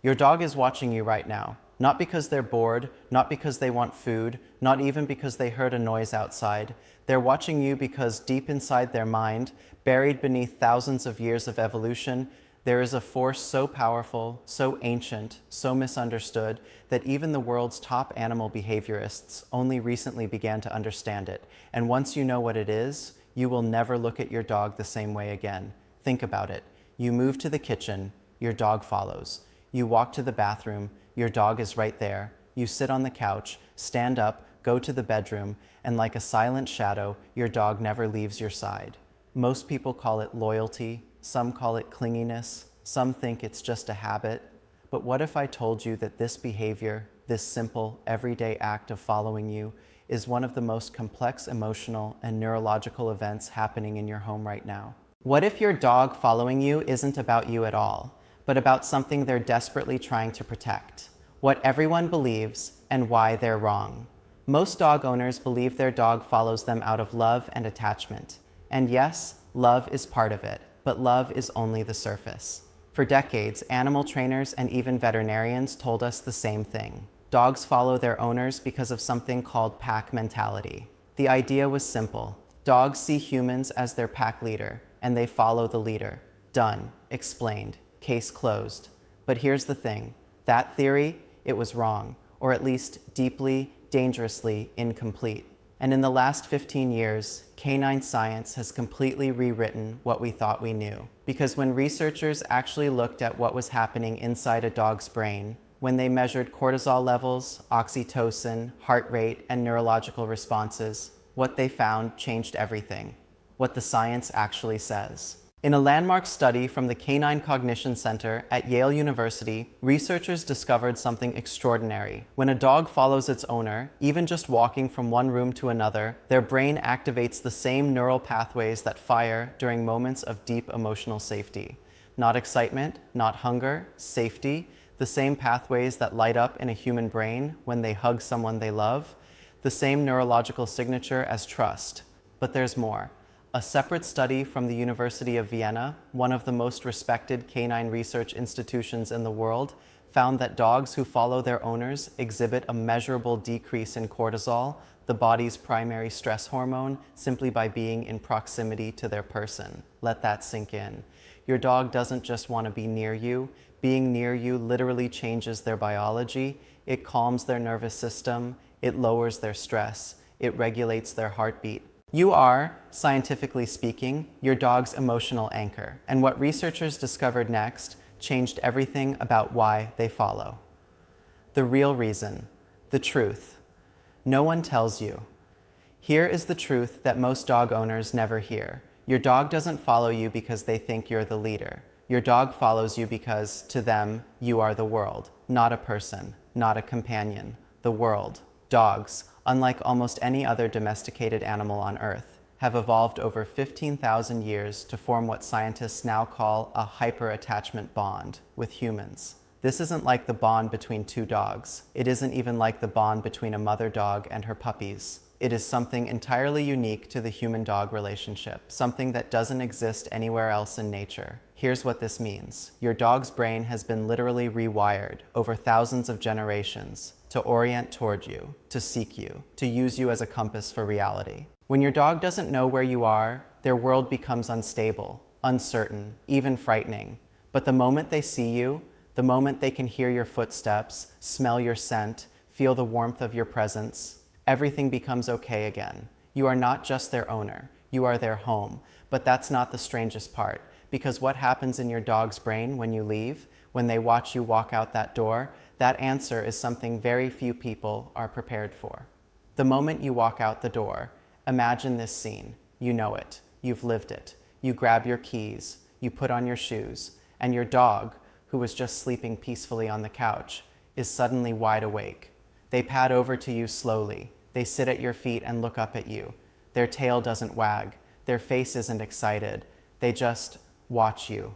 Your dog is watching you right now, not because they're bored, not because they want food, not even because they heard a noise outside. They're watching you because deep inside their mind, buried beneath thousands of years of evolution, there is a force so powerful, so ancient, so misunderstood, that even the world's top animal behaviorists only recently began to understand it. And once you know what it is, you will never look at your dog the same way again. Think about it. You move to the kitchen, your dog follows. You walk to the bathroom, your dog is right there. You sit on the couch, stand up, go to the bedroom, and like a silent shadow, your dog never leaves your side. Most people call it loyalty, some call it clinginess, some think it's just a habit. But what if I told you that this behavior, this simple, everyday act of following you, is one of the most complex emotional and neurological events happening in your home right now? What if your dog following you isn't about you at all, but about something they're desperately trying to protect? What everyone believes and why they're wrong. Most dog owners believe their dog follows them out of love and attachment. And yes, love is part of it, but love is only the surface. For decades, animal trainers and even veterinarians told us the same thing. Dogs follow their owners because of something called pack mentality. The idea was simple. Dogs see humans as their pack leader, and they follow the leader. Done. Explained. Case closed. But here's the thing. That theory, it was wrong, or at least deeply, dangerously incomplete. And in the last 15 years, canine science has completely rewritten what we thought we knew. Because when researchers actually looked at what was happening inside a dog's brain, when they measured cortisol levels, oxytocin, heart rate, and neurological responses, what they found changed everything. What the science actually says. In a landmark study from the Canine Cognition Center at Yale University, researchers discovered something extraordinary. When a dog follows its owner, even just walking from one room to another, their brain activates the same neural pathways that fire during moments of deep emotional safety. Not excitement, not hunger, safety, the same pathways that light up in a human brain when they hug someone they love, the same neurological signature as trust. But there's more. A separate study from the University of Vienna, one of the most respected canine research institutions in the world, found that dogs who follow their owners exhibit a measurable decrease in cortisol, the body's primary stress hormone, simply by being in proximity to their person. Let that sink in. Your dog doesn't just want to be near you. Being near you literally changes their biology. It calms their nervous system. It lowers their stress. It regulates their heartbeat. You are, scientifically speaking, your dog's emotional anchor. And what researchers discovered next changed everything about why they follow. The real reason, the truth. No one tells you. Here is the truth that most dog owners never hear. Your dog doesn't follow you because they think you're the leader. Your dog follows you because, to them, you are the world, not a person, not a companion. The world. Dogs, unlike almost any other domesticated animal on Earth, have evolved over 15,000 years to form what scientists now call a hyper-attachment bond with humans. This isn't like the bond between two dogs. It isn't even like the bond between a mother dog and her puppies. It is something entirely unique to the human-dog relationship, something that doesn't exist anywhere else in nature. Here's what this means. Your dog's brain has been literally rewired over thousands of generations to orient toward you, to seek you, to use you as a compass for reality. When your dog doesn't know where you are, their world becomes unstable, uncertain, even frightening. But the moment they see you, the moment they can hear your footsteps, smell your scent, feel the warmth of your presence, everything becomes okay again. You are not just their owner, you are their home. But that's not the strangest part, because what happens in your dog's brain when you leave, when they watch you walk out that door, that answer is something very few people are prepared for. The moment you walk out the door, imagine this scene. You know it. You've lived it. You grab your keys, you put on your shoes, and your dog, who was just sleeping peacefully on the couch, is suddenly wide awake. They pad over to you slowly. They sit at your feet and look up at you. Their tail doesn't wag. Their face isn't excited. They just watch you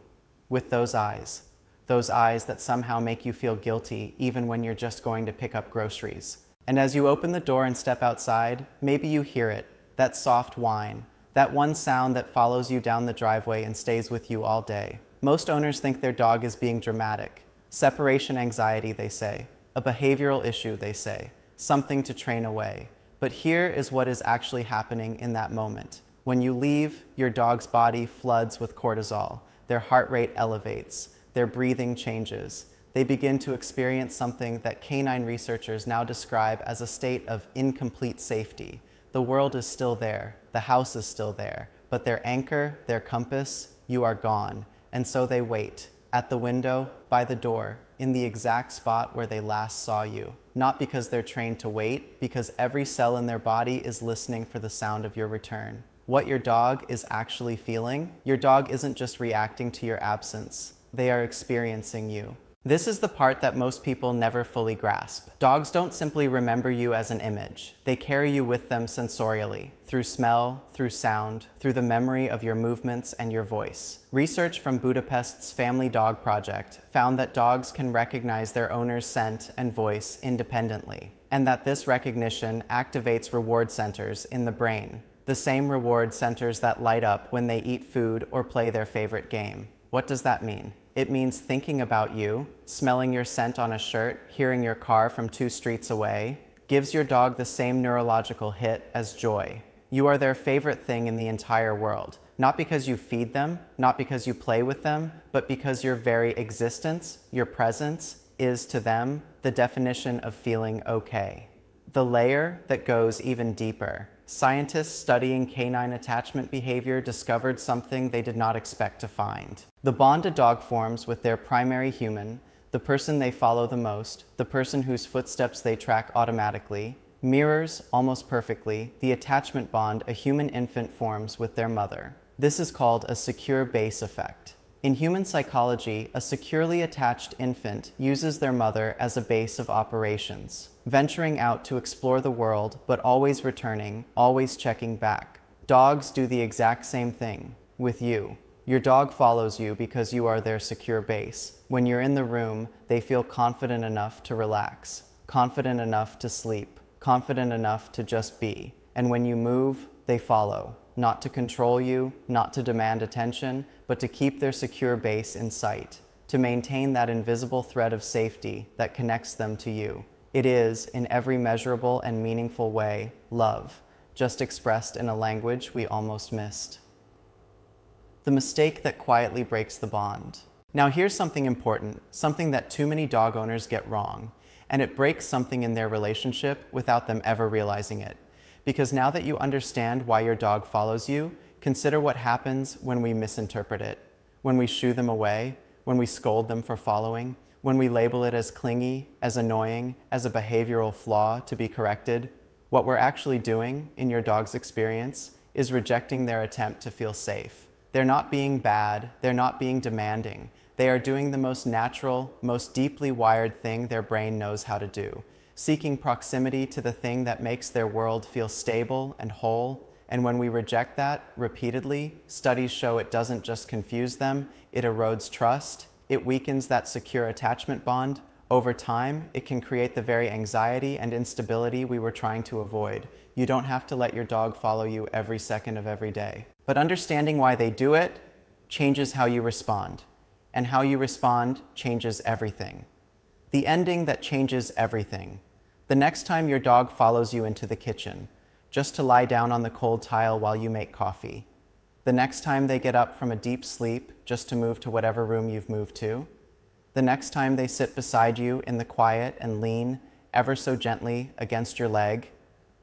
with those eyes that somehow make you feel guilty even when you're just going to pick up groceries. And as you open the door and step outside, maybe you hear it, that soft whine, that one sound that follows you down the driveway and stays with you all day. Most owners think their dog is being dramatic, Separation anxiety, they say. A behavioral issue, they say. Something to train away. But here is what is actually happening in that moment. When you leave, your dog's body floods with cortisol. Their heart rate elevates. Their breathing changes. They begin to experience something that canine researchers now describe as a state of incomplete safety. The world is still there. The house is still there. But their anchor, their compass, you are gone. And so they wait. At the window, by the door, in the exact spot where they last saw you. Not because they're trained to wait, because every cell in their body is listening for the sound of your return. What your dog is actually feeling, your dog isn't just reacting to your absence. They are experiencing you. This is the part that most people never fully grasp. Dogs don't simply remember you as an image. They carry you with them sensorially, through smell, through sound, through the memory of your movements and your voice. Research from Budapest's Family Dog Project found that dogs can recognize their owner's scent and voice independently, and that this recognition activates reward centers in the brain, the same reward centers that light up when they eat food or play their favorite game. What does that mean? It means thinking about you, smelling your scent on a shirt, hearing your car from 2 streets away, gives your dog the same neurological hit as joy. You are their favorite thing in the entire world, not because you feed them, not because you play with them, but because your very existence, your presence, is to them the definition of feeling okay. The layer that goes even deeper. Scientists studying canine attachment behavior discovered something they did not expect to find. The bond a dog forms with their primary human, the person they follow the most, the person whose footsteps they track automatically, mirrors, almost perfectly, the attachment bond a human infant forms with their mother. This is called a secure base effect. In human psychology, a securely attached infant uses their mother as a base of operations, venturing out to explore the world, but always returning, always checking back. Dogs do the exact same thing with you. Your dog follows you because you are their secure base. When you're in the room, they feel confident enough to relax, confident enough to sleep, confident enough to just be. And when you move, they follow. Not to control you, not to demand attention, but to keep their secure base in sight, to maintain that invisible thread of safety that connects them to you. It is, in every measurable and meaningful way, love, just expressed in a language we almost missed. The mistake that quietly breaks the bond. Now here's something important, something that too many dog owners get wrong, and it breaks something in their relationship without them ever realizing it. Because now that you understand why your dog follows you, consider what happens when we misinterpret it, when we shoo them away, when we scold them for following, when we label it as clingy, as annoying, as a behavioral flaw to be corrected. What we're actually doing, in your dog's experience, is rejecting their attempt to feel safe. They're not being bad, they're not being demanding. They are doing the most natural, most deeply wired thing their brain knows how to do. Seeking proximity to the thing that makes their world feel stable and whole. And when we reject that repeatedly, studies show it doesn't just confuse them, it erodes trust, it weakens that secure attachment bond. Over time, it can create the very anxiety and instability we were trying to avoid. You don't have to let your dog follow you every second of every day. But understanding why they do it changes how you respond. And how you respond changes everything. The ending that changes everything. The next time your dog follows you into the kitchen, just to lie down on the cold tile while you make coffee. The next time they get up from a deep sleep, just to move to whatever room you've moved to. The next time they sit beside you in the quiet and lean, ever so gently, against your leg.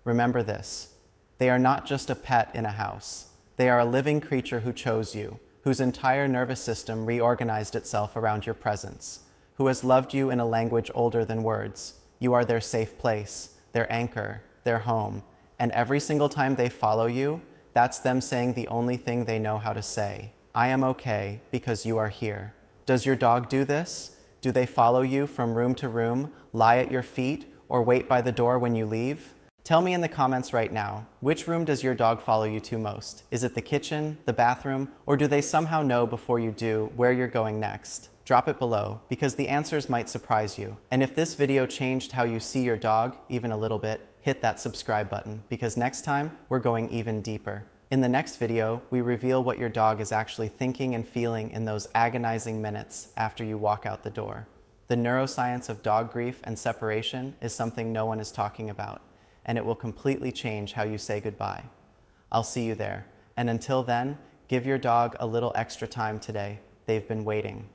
Remember this. They are not just a pet in a house. They are a living creature who chose you, whose entire nervous system reorganized itself around your presence, who has loved you in a language older than words. You are their safe place, their anchor, their home. And every single time they follow you, that's them saying the only thing they know how to say. I am okay because you are here. Does your dog do this? Do they follow you from room to room, lie at your feet, or wait by the door when you leave? Tell me in the comments right now, which room does your dog follow you to most? Is it the kitchen, the bathroom, or do they somehow know before you do where you're going next? Drop it below, because the answers might surprise you. And if this video changed how you see your dog, even a little bit, hit that subscribe button, because next time, we're going even deeper. In the next video, we reveal what your dog is actually thinking and feeling in those agonizing minutes after you walk out the door. The neuroscience of dog grief and separation is something no one is talking about, and it will completely change how you say goodbye. I'll see you there, and until then, give your dog a little extra time today. They've been waiting.